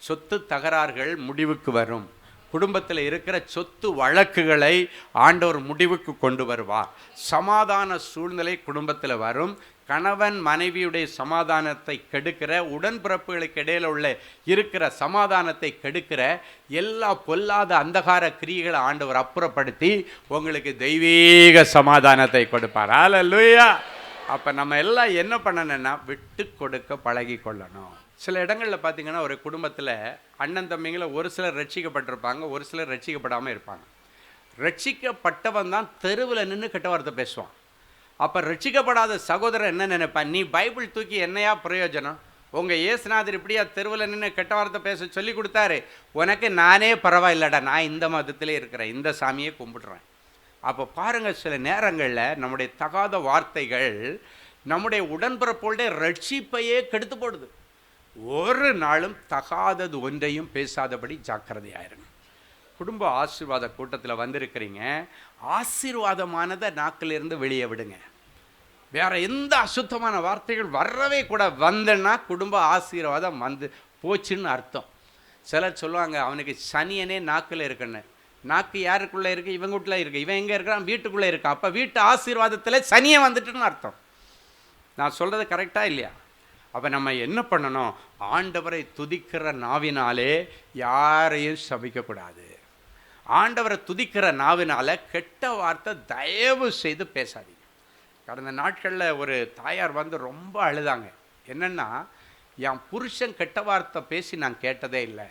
Speaker 4: சொத்து தகராறுகள் முடிவுக்கு வரும். குடும்பத்தில் இருக்கிற சொத்து வழக்குகளை ஆண்டவர் முடிவுக்கு கொண்டு வருவார். சமாதான சூழ்நிலை குடும்பத்தில் வரும். கணவன் மனைவியுடைய சமாதானத்தை கெடுக்கிற, உடன்பிறப்புகளுக்கு இடையில் உள்ள இருக்கிற சமாதானத்தை கெடுக்கிற எல்லா பொல்லாத அந்தகார கிரியைகளை ஆண்டவர் அப்புறப்படுத்தி உங்களுக்கு தெய்வீக சமாதானத்தை கொடுப்பார். ஹல்லேலூயா. அப்போ நம்ம எல்லாம் என்ன பண்ணணும்னா விட்டு கொடுக்க பழகி கொள்ளணும். சில இடங்களில் பார்த்தீங்கன்னா ஒரு குடும்பத்தில் அண்ணன் தம்பிங்களை ஒரு சிலர் ரட்சிக்கப்பட்டிருப்பாங்க, ஒரு சிலர் ரட்சிக்கப்படாமல் இருப்பாங்க. ரட்சிக்கப்பட்டவன் தான் தெருவில் நின்று கெட்ட வார்த்தை பேசுவான். அப்போ ரட்சிக்கப்படாத சகோதரர் என்ன நினைப்பான், நீ பைபிள் தூக்கி என்னையா பிரயோஜனம், உங்கள் இயேசுநாதர் இப்படியா தெருவில் நின்று கெட்ட வார்த்தை பேச சொல்லி கொடுத்தாரு, உனக்கு நானே பரவாயில்லடா, நான் இந்த மதத்திலே இருக்கிறேன், இந்த சாமியை கும்பிடுறேன். அப்போ பாருங்கள், சில நேரங்களில் நம்முடைய தகாத வார்த்தைகள் நம்முடைய உடன்பிறப்போடைய ரட்சிப்பையே கெடுத்து போடுது. ஒரு நாளும் தகாதது ஒன்றையும் பேசாதபடி ஜாக்கிரதையாயிருங்க. குடும்ப ஆசீர்வாத கூட்டத்தில் வந்திருக்கிறீங்க, ஆசீர்வாதமானதை நாக்கிலிருந்து வெளியே விடுங்க. வேற எந்த அசுத்தமான வார்த்தைகள் வரவே கூட வந்தன்னா குடும்ப ஆசீர்வாதம் வந்து போச்சுன்னு அர்த்தம். சிலர் சொல்லுவாங்க, அவனுக்கு சனியனே நாக்கில் இருக்குன்னு. நாக்கு யாருக்குள்ளே இருக்குது? இவங்க வீட்டில் இருக்குது. இவன் எங்கே இருக்கிறான்? வீட்டுக்குள்ளே இருக்கான். அப்போ வீட்டு ஆசீர்வாதத்தில் சனியை வந்துட்டுன்னு அர்த்தம். நான் சொல்கிறது கரெக்டாக இல்லையா? அப்போ நம்ம என்ன பண்ணணும்? ஆண்டவரை துதிக்கிற நாவினாலே யாரையும் சபிக்கக்கூடாது. ஆண்டவரை துதிக்கிற நாவினால கெட்ட வார்த்தை தயவு செய்து பேசாதீங்க. கடந்த நாட்களில் ஒரு தாயார் வந்து ரொம்ப அழுதாங்க. என்னென்னா, என் புருஷன் கெட்ட வார்த்தை பேசி நான் கேட்டதே இல்லை,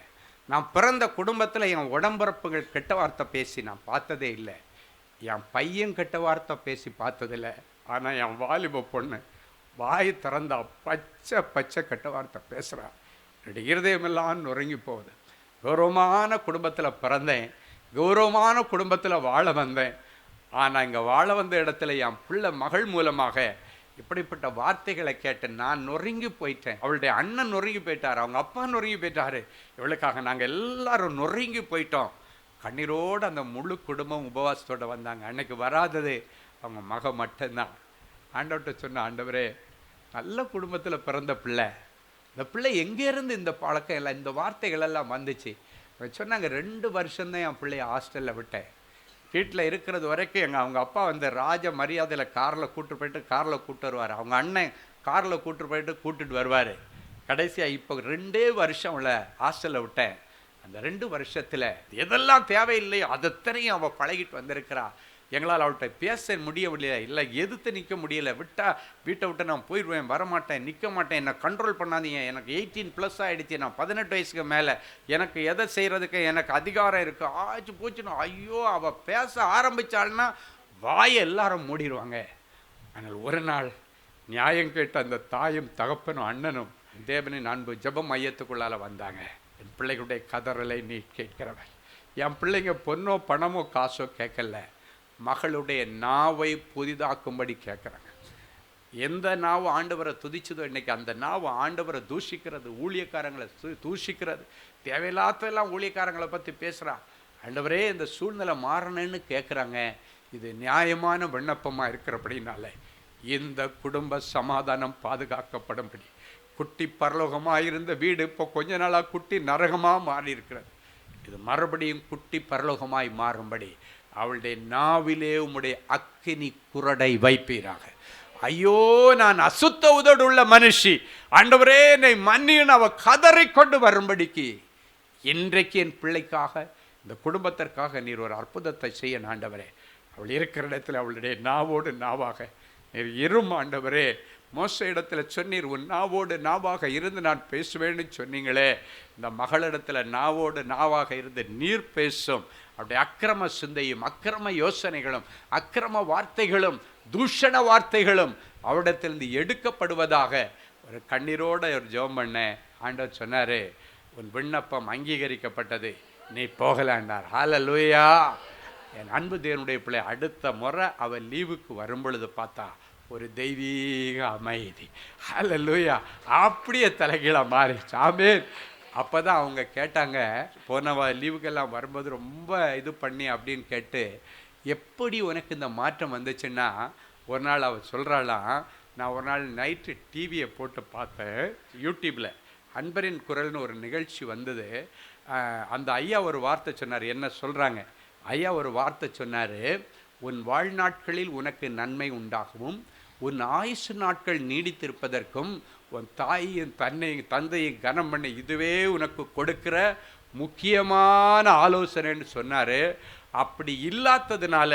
Speaker 4: நான் பிறந்த குடும்பத்தில் என் உடம்பிறப்புகள் கெட்ட வார்த்தை பேசி நான் பார்த்ததே இல்லை, என் பையன் கெட்ட வார்த்தை பேசி பார்த்ததில்லை, ஆனால் என் வாலிப பொண்ணு வாய் திறந்தா பச்சை பச்சை கெட்ட வார்த்தை பேசுகிறா. என்னுடைய இருதயமெல்லாம் நொறுங்கி போகுது. கௌரவமான குடும்பத்தில் பிறந்தேன், கௌரவமான குடும்பத்தில் வாழ வந்தேன். ஆனால் இங்கே வாழ வந்த இடத்துல என் பிள்ளை மகள் மூலமாக இப்படிப்பட்ட வார்த்தைகளை கேட்டு நான் நொறுங்கி போயிட்டேன். அவளுடைய அண்ணன் நொறுங்கி போயிட்டார், அவங்க அப்பா நொறுங்கி போயிட்டாரு. இவளுக்காக நாங்கள் எல்லாரும் நொறுங்கி போயிட்டோம். கண்ணீரோடு அந்த முழு குடும்பம் உபவாசத்தோடு வந்தாங்க. அன்னைக்கு வராதது அவங்க மக மட்டும்தான். ஆண்டவர்கிட்ட சொன்ன, ஆண்டவரே, நல்ல குடும்பத்தில் பிறந்த பிள்ளை, இந்த பிள்ளை எங்கேருந்து இந்த பழக்கம் எல்லாம், இந்த வார்த்தைகள் எல்லாம் வந்துச்சு? சொன்னாங்க, 2 வருஷம்தான் என் பிள்ளைய ஹாஸ்டலில் விட்டேன். வீட்டில் இருக்கிறது வரைக்கும் அவங்க அப்பா வந்து ராஜ மரியாதையில் காரில் கூப்பிட்டு போயிட்டு காரில் கூப்பிட்டு வருவார். அவங்க அண்ணன் காரில் கூப்பிட்டு போயிட்டு கூப்பிட்டுட்டு வருவார். கடைசியாக இப்போ 2 வருஷம் அவளை ஹாஸ்டலில் விட்டேன். அந்த 2 வருஷத்தில் எதெல்லாம் தேவையில்லையோ அதைத்தனையும் அவள் பழகிட்டு வந்திருக்கிறா. எங்களால் அவள்கிட்ட பேச முடியவில்லை, இல்லை எதிர்த்து நிற்க முடியலை. வீட்டை விட்டு நான் போயிடுவேன், வரமாட்டேன், நிற்க மாட்டேன், என்னை கண்ட்ரோல் பண்ணாதீங்க, எனக்கு 18+ ஆகிடுச்சு, நான் 18 வயசுக்கு மேலே, எனக்கு எதை செய்கிறதுக்கு எனக்கு அதிகாரம் இருக்குது, ஆச்சு போச்சுன்னு. ஐயோ, அவள் பேச ஆரம்பித்தாள்னா வாயை எல்லாரும் மூடிடுவாங்க. ஆனால் ஒரு நாள் நியாயம் கேட்ட அந்த தாயும் தகப்பனும் அண்ணனும் தேவனின் அன்பு ஜெப மையத்துக்குள்ளால் வந்தாங்க. என் பிள்ளைகளுடைய கதறலை நீ கேட்கிறவன். என் பிள்ளைங்க பொண்ணோ பணமோ காசோ கேட்கல, மகளுடைய நாவை புதிதாக்கும்படி கேட்குறாங்க. எந்த நாவு ஆண்டவரை துதிச்சதோ இன்றைக்கி அந்த நாவு ஆண்டவரை தூஷிக்கிறது, ஊழியக்காரங்களை தூஷிக்கிறது, தேவையில்லாதெல்லாம் ஊழியக்காரங்களை பற்றி பேசுகிறா. ஆண்டவரே, இந்த சூழ்நிலை மாறணுன்னு கேட்குறாங்க. இது நியாயமான விண்ணப்பமாக இருக்கிறபடினால இந்த குடும்ப சமாதானம் பாதுகாக்கப்படும்படி, குட்டி பரலோகமாக இருந்த வீடு இப்போ கொஞ்ச நாளாக குட்டி நரகமாக மாறி இருக்கிறது. இது மறுபடியும் குட்டி பரலோகமாய் மாறும்படி அவளுடைய நாவிலே உம்முடைய அக்கினி குரடை வைப்பீராக. ஐயோ, நான் அசுத்த உதடுள்ள மனுஷி, ஆண்டவரே என்னை மன்னியும் அவ கதறிக்கொண்டு வரும்படிக்கு இன்றைக்கு என் பிள்ளைக்காக, இந்த குடும்பத்திற்காக நீர் ஒரு அற்புதத்தை செய்ய ஆண்டவரே. அவள் இருக்கிற இடத்துல அவளுடைய நாவோடு நாவாக நீர் இரும் ஆண்டவரே. மோச இடத்துல சொன்னீர், உன் நாவோடு நாவாக இருந்து நான் பேசுவேன்னு சொன்னீங்களே. இந்த மகளிடத்தில் நாவோடு நாவாக இருந்து நீர் பேசும். அவருடைய அக்கிரம சிந்தையும் அக்கிரம யோசனைகளும் அக்கிரம வார்த்தைகளும் தூஷண வார்த்தைகளும் அவரிடத்திலிருந்து எடுக்கப்படுவதாக ஒரு கண்ணீரோடு ஒரு ஜெபம் பண்ண ஆண்டவர் சொன்னார், உன் விண்ணப்பம் அங்கீகரிக்கப்பட்டது, நீ போகலான்னார். ஹல்லேலூயா. என் அன்பு தேவனுடைய பிள்ளை, அடுத்த முறை அவள் லீவுக்கு வரும்பொழுது பார்த்தா ஒரு தெய்வீக அமைதி. ஹல்லேலூயா. அப்படியே தலைகீழாக மாறிடுச்சு. ஆமென். அப்போ தான் அவங்க கேட்டாங்க, போன லீவுக்கெல்லாம் வரும்போது ரொம்ப இது பண்ணி அப்படின்னு கேட்டு, எப்படி உனக்கு இந்த மாற்றம் வந்துச்சுன்னா, ஒரு நாள் அவள் சொல்கிறாளாம், நான் ஒரு நாள் நைட்டு டிவியை போட்டு பார்த்தேன், யூடியூப்பில் அன்பரின் குரல்னு ஒரு நிகழ்ச்சி வந்தது. அந்த ஐயா ஒரு வார்த்தை சொன்னார். என்ன சொல்கிறாங்க? ஐயா ஒரு வார்த்தை சொன்னார், உன் வாழ்நாட்களில் உனக்கு நன்மை உண்டாகவும் உன் ஆயுசு நாட்கள் நீடித்திருப்பதற்கும் உன் தாயின் தந்தையை கனம் பண்ணி இதுவே உனக்கு கொடுக்கிற முக்கியமான ஆலோசனைன்னு சொன்னார். அப்படி இல்லாததுனால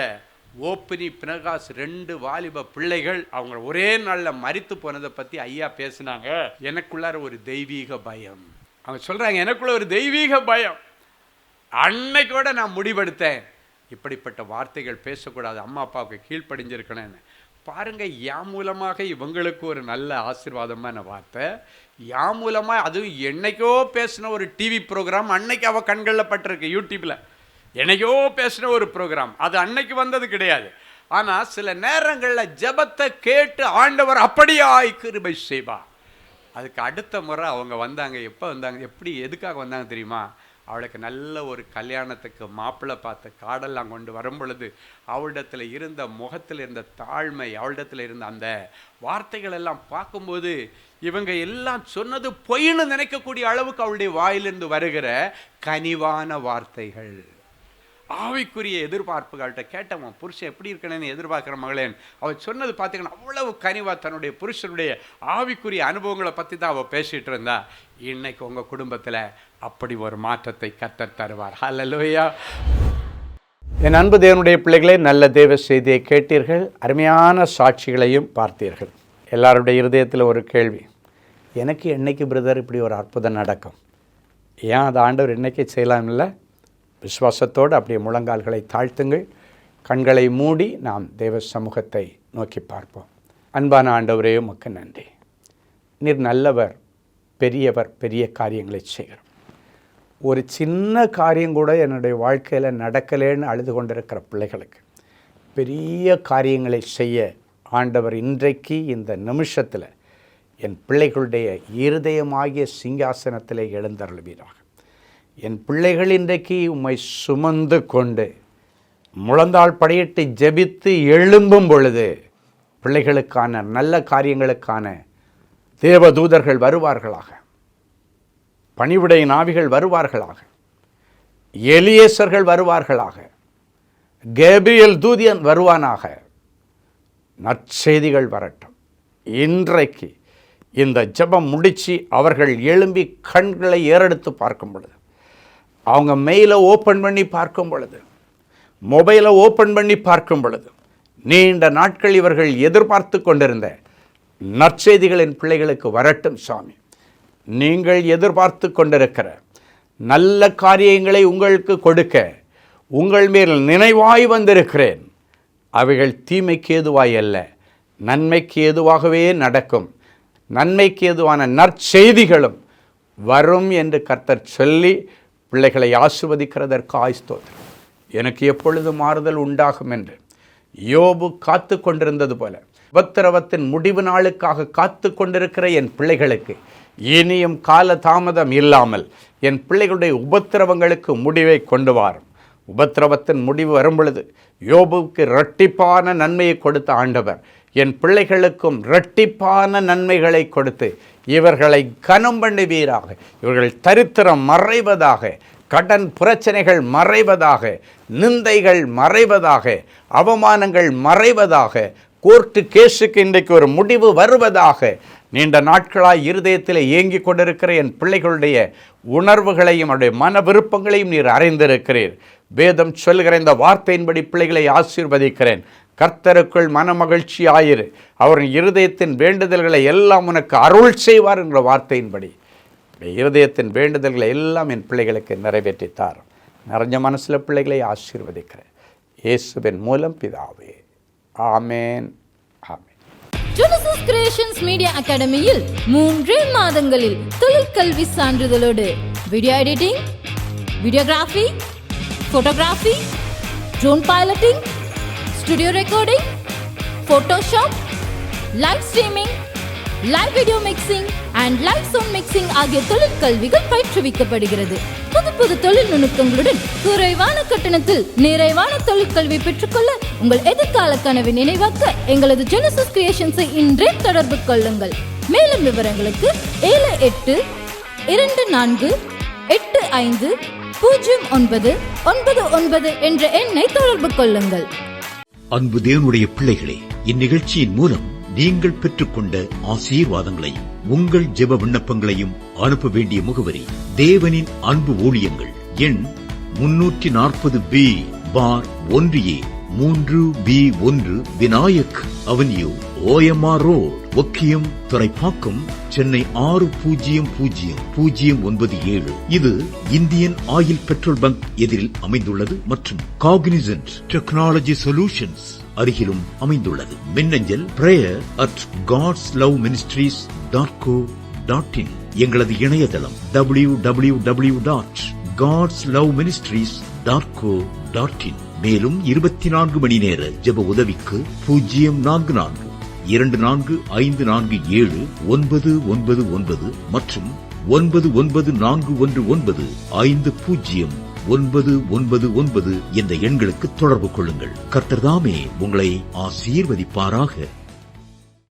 Speaker 4: ஓப்பினி பிரகாஷ் 2 வாலிப பிள்ளைகள் அவங்க ஒரே நாளில் மரித்து போனதை பற்றி ஐயா பேசினாங்க. எனக்குள்ளார ஒரு தெய்வீக பயம். அவங்க சொல்கிறாங்க, எனக்குள்ள ஒரு தெய்வீக பயம். அன்னைக்கோட நான் முடிவெடுத்தேன், இப்படிப்பட்ட வார்த்தைகள் பேசக்கூடாது, அம்மா அப்பாவுக்கு கீழ்ப்படிஞ்சிருக்கணும்னு.
Speaker 3: பாருங்க, என் மூலமாக இவங்களுக்கு ஒரு நல்ல ஆசீர்வாதமான வார்த்தை. என் மூலமாக அதுவும் என்னைக்கோ பேசின ஒரு டிவி ப்ரோக்ராம் அன்னைக்கு அவள் கண்களில் பட்டிருக்கு. யூடியூப்பில் என்னைக்கோ பேசின ஒரு ப்ரோக்ராம், அது அன்னைக்கு வந்தது கிடையாது. ஆனால் சில நேரங்களில் ஜெபத்தை கேட்டு ஆண்டவர் அப்படியாய் கிருபை செய்வார். அதுக்கு அடுத்த முறை அவங்க வந்தாங்க. எப்போ வந்தாங்க, எப்படி எதுக்காக வந்தாங்க தெரியுமா? அவளுக்கு நல்ல ஒரு கல்யாணத்துக்கு மாப்பிள்ளை பார்த்து காடெல்லாம் கொண்டு வரும் பொழுது அவளிடத்தில் இருந்த முகத்தில் இருந்த தாழ்மை, அவளிடத்தில் இருந்த அந்த வார்த்தைகள் எல்லாம் பார்க்கும்போது இவங்க எல்லாம் சொன்னது பொய்ன்னு நினைக்கக்கூடிய அளவுக்கு அவளுடைய வாயிலிருந்து வருகிற கனிவான வார்த்தைகள், ஆவிக்குரிய எதிர்பார்ப்புகள்கிட்ட கேட்டவன் புருஷன் எப்படி இருக்கணும்னு எதிர்பார்க்குற மகளேன். அவள் சொன்னது பார்த்தீங்கன்னா அவ்வளவு கனிவா தன்னுடைய புருஷனுடைய ஆவிக்குரிய அனுபவங்களை பற்றி தான் அவள் பேசிகிட்டு இருந்தா. இன்னைக்கு உங்கள் குடும்பத்தில் அப்படி ஒரு மாற்றத்தை கர்த்தர் தருவார். ஹல்லேலூயா. என் அன்பு தேவனுடைய பிள்ளைகளே, நல்ல தேவ செய்தியை கேட்டீர்கள், அருமையான சாட்சிகளையும் பார்த்தீர்கள். எல்லாருடைய இருதயத்தில் ஒரு கேள்வி, எனக்கு என்னைக்கு பிரதர் இப்படி ஒரு அற்புதம் நடக்கும்? ஏன் அது ஆண்டவர் என்னைக்கு செய்யலாம் இல்லை? விசுவாசத்தோடு அப்படியே முழங்கால்களை தாழ்த்துங்கள், கண்களை மூடி நாம் தேவ சமூகத்தை நோக்கி பார்ப்போம். அன்பான ஆண்டவரே, உமக்கு நன்றி. நீர் நல்லவர், பெரியவர், பெரிய காரியங்களை செய்கிறோம். ஒரு சின்ன காரியம் கூட என்னுடைய வாழ்க்கையில் நடக்கலேன்னு அழுது கொண்டிருக்கிற பிள்ளைகளுக்கு பெரிய காரியங்களை செய்ய ஆண்டவர் இன்றைக்கு இந்த நிமிஷத்தில் என் பிள்ளைகளுடைய இருதயமாகிய சிங்காசனத்தில் எழுந்தருள்வீராக. என் பிள்ளைகள் இன்றைக்கு உம்மை சுமந்து கொண்டு முழந்தாள் படியிட்டு ஜெபித்து எழும்பும் பொழுது பிள்ளைகளுக்கான நல்ல காரியங்களுக்கான தேவதூதர்கள் வருவார்களாக, பணிவிடையின் ஆவிகள் வருவார்களாக, எலியேசர்கள் வருவார்களாக, கேப்ரியல் தூதியன் வருவானாக. நற்செய்திகள் வரட்டும். இன்றைக்கு இந்த ஜெபம் முடித்து அவர்கள் எழும்பி கண்களை ஏறெடுத்து பார்க்கும் பொழுது, அவங்க மெயிலை ஓப்பன் பண்ணி பார்க்கும் பொழுது, மொபைலை ஓப்பன் பண்ணி பார்க்கும் பொழுது, நீண்ட நாட்கள் இவர்கள் எதிர்பார்த்து கொண்டிருந்த நற்செய்திகளின் பிள்ளைகளுக்கு வரட்டும் சாமி. நீங்கள் எதிர்பார்த்து கொண்டிருக்கிற நல்ல காரியங்களை உங்களுக்கு கொடுக்க உங்கள் மேல் நினைவாய் வந்திருக்கிறேன். அவைகள் தீமைக்கு ஏதுவாய் அல்ல, நன்மைக்கு ஏதுவாகவே நடக்கும். நன்மைக்கு ஏதுவான நற்செய்திகளும் வரும் என்று கர்த்தர் சொல்லி பிள்ளைகளை ஆசீர்வதிக்கிறதற்கு ஸ்தோத்திரம். எனக்கு எப்பொழுது மாறுதல் உண்டாகும் என்று யோபு காத்து கொண்டிருந்தது போல உபத்திரவத்தின் முடிவு நாளுக்காக காத்து கொண்டிருக்கிற என் பிள்ளைகளுக்கு இனியும் கால தாமதம் இல்லாமல் என் பிள்ளைகளுடைய உபத்திரவங்களுக்கு முடிவை கொண்டு வாரும். உபத்திரவத்தின் முடிவு வரும் பொழுது யோபுவுக்கு இரட்டிப்பான நன்மையை கொடுத்த ஆண்டவர் என் பிள்ளைகளுக்கும் இரட்டிப்பான நன்மைகளை கொடுத்து இவர்களை கனம் பண்ணுவீராக. இவர்கள் தரித்திரம் மறைவதாக, கடன் பிரச்சனைகள் மறைவதாக, நிந்தைகள் மறைவதாக, அவமானங்கள் மறைவதாக, கோர்ட்டு கேஸுக்கு இன்றைக்கு ஒரு முடிவு வருவதாக. நீண்ட நாட்களாய் இருதயத்தில் ஏங்கி கொண்டிருக்கிற என் பிள்ளைகளுடைய உணர்வுகளையும் அவருடைய மன விருப்பங்களையும் நீர் அறிந்திருக்கிறீர். வேதம் சொல்கிற இந்த வார்த்தையின்படி பிள்ளைகளை ஆசீர்வதிக்கிறேன். கர்த்தருக்குள் மன மகிழ்ச்சி ஆயிரு, அவரின் இருதயத்தின் வேண்டுதல்களை எல்லாம் உனக்கு அருள் செய்வார் என்ற வார்த்தையின்படி இருதயத்தின் வேண்டுதல்களை எல்லாம் என் பிள்ளைகளுக்கு நிறைவேற்றித்தார். நிறைஞ்ச மனசில் பிள்ளைகளை ஆசீர்வதிக்கிறேன் இயேசுவின் மூலம் பிதாவே. ஆமேன், ஆமேன்.
Speaker 5: ஜெனசிஸ் கிரியேஷன்ஸ் மீடியா அகாடமியில் 3 மாதங்களில் தொழிற்கல்வி சான்றிதழோடு video editing, videography, photography, drone piloting, studio recording, Photoshop, live streaming, live video mixing and live sound mixing ஆகிய தொழிற்கல்விகள் பயிற்றுவிக்கப்படுகிறது. புது தொழில் நுணுக்கங்களுடன் குறைவான கட்டணத்தில் நிறைவான தொழிற்கல்வி பெற்றுக்கொள்ள உங்கள் எதிர்கால கனவை நினைவாக்க எங்களது ஜெனசிஸ் கிரியேஷன்ஸை இன்றே தொடர்பு கொள்ளுங்கள். மேலும் விவரங்களுக்கு 7824850999 என்ற எண்ணை தொடர்பு கொள்ளுங்கள்.
Speaker 6: அன்பு தேவனுடைய பிள்ளைகளே, இந்நிகழ்ச்சியின் மூலம் நீங்கள் பெற்றுக்கொண்ட ஆசீர்வாதங்களையும் உங்கள் ஜெப விண்ணப்பங்களையும் அனுப்ப வேண்டிய முகவரி தேவனின் அன்பு ஊழியங்கள், எண் 340B பார் 1A 3B1 Vinayak avenue, OMR road, Okkiyam, Thoraipakkam, Chennai 600097. இது இந்தியன் ஆயில் பெட்ரோல் பங்க் எதிரில் அமைந்துள்ளது மற்றும் காக்னிசன்ட் டெக்னாலஜி சொல்யூஷன்ஸ் அருகிலும் அமைந்துள்ளது. மின்னஞ்சல் prayer@godsloveministries.co.in. எங்களது இணையதளம் www.godsloveministries.co.in. மேலும் 24 மணி நேர ஜெப உதவிக்கு 04454547999 மற்றும் 9941950999 என்ற எண்களுக்கு தொடர்பு கொள்ளுங்கள். கர்த்தர் தாமே உங்களை ஆசீர்வதிப்பாராக.